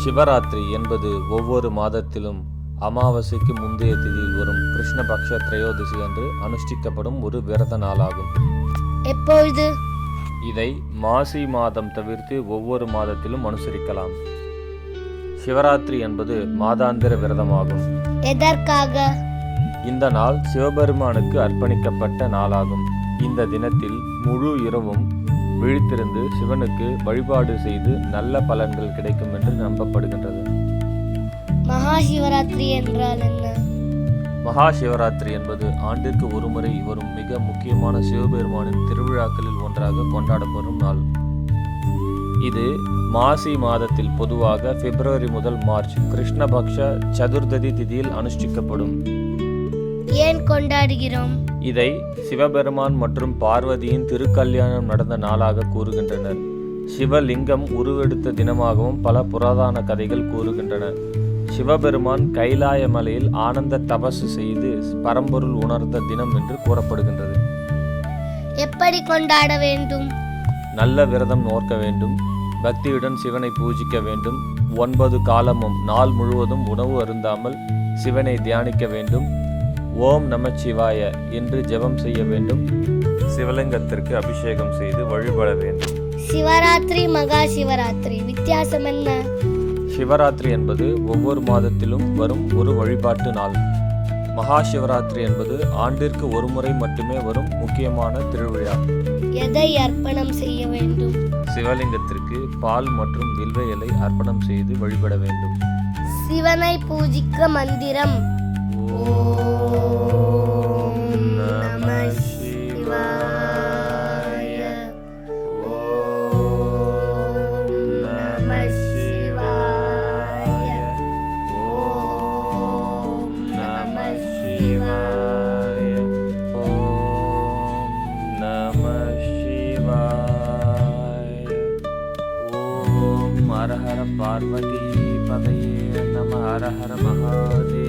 சிவராத்திரி என்பது ஒவ்வொரு மாதத்திலும் அமாவாசைக்கு முந்தைய திதியில் வரும் கிருஷ்ணபக்ஷ திரையோதசி அன்று அனுஷ்டிக்கப்படும் ஒரு விரத நாளாகும். எப்பொழுது? இதை மாசி மாதம் தவிர்த்து ஒவ்வொரு மாதத்திலும் அனுசரிக்கலாம். சிவராத்திரி என்பது மாதாந்திர விரதமாகும். எதற்காக? இந்த நாள் சிவபெருமானுக்கு அர்ப்பணிக்கப்பட்ட நாளாகும். இந்த தினத்தில் முழு இரவும் விழித்திருந்து சிவனுக்கு வழிபாடு செய்து நல்ல பலன்கள் கிடைக்கும் என்று நம்பப்படுகின்றது. மகா சிவராத்திரி என்றால் என்ன? மகா சிவராத்திரி என்பது ஆண்டிற்கு ஒருமுறை வரும் மிக முக்கியமான சிவபெருமானின் திருவிழாக்களில் ஒன்றாக கொண்டாடப்படும் நாள். இது மாசி மாதத்தில் பொதுவாக பிப்ரவரி முதல் மார்ச் கிருஷ்ணபக்ஷ சதுர்ததி திதியில் அனுஷ்டிக்கப்படும். ஏன் கொண்டாடுகிறோம்? இதை சிவபெருமான் மற்றும் பார்வதியின் திருக்கல்யாணம் நடந்த நாளாக கூறுகின்றனர். சிவலிங்கம் உருவெடுத்த தினமாகவும் பல புராதன கதைகள் கூறுகின்றன. சிவபெருமான் கைலாய மலையில் ஆனந்த தபசு செய்து பரம்பொருள் உணர்ந்த தினம் என்று கூறப்படுகின்றது. எப்படி கொண்டாட வேண்டும்? நல்ல விரதம் நோக்க வேண்டும். பக்தியுடன் சிவனை பூஜிக்க வேண்டும். 9 காலமும் நாள் முழுவதும் உணவு அருந்தாமல் சிவனை தியானிக்க வேண்டும். ஓம் நமச்சிவாய என்று ஜெபம் செய்ய வேண்டும். சிவலிங்கத்திற்கு அபிஷேகம் செய்து வழிபட வேண்டும். சிவராத்திரி மகா சிவராத்திரி வித்தியாசம் என்ன? சிவராத்திரி என்பது ஒவ்வொரு மாதத்திலும் வரும் ஒரு வழிபாட்டு நாள். மகா சிவராத்திரி என்பது ஆண்டிற்கு ஒரு முறை மட்டுமே வரும் முக்கியமான திருவிழா. எதை அர்ப்பணம் செய்ய வேண்டும்? சிவலிங்கத்திற்கு பால் மற்றும் வில்வ இலை அர்ப்பணம் செய்து வழிபட வேண்டும். சிவனை பூஜிக்க மந்திரம் ஓம் நம சிவாய, ஓம் நம சிவாய, ஓம் நம சிவாய, ஓம் நம சிவாய, ஓம் ஹர ஹர பார்வதி பதையே நம ஹர ஹர மகாதேவ.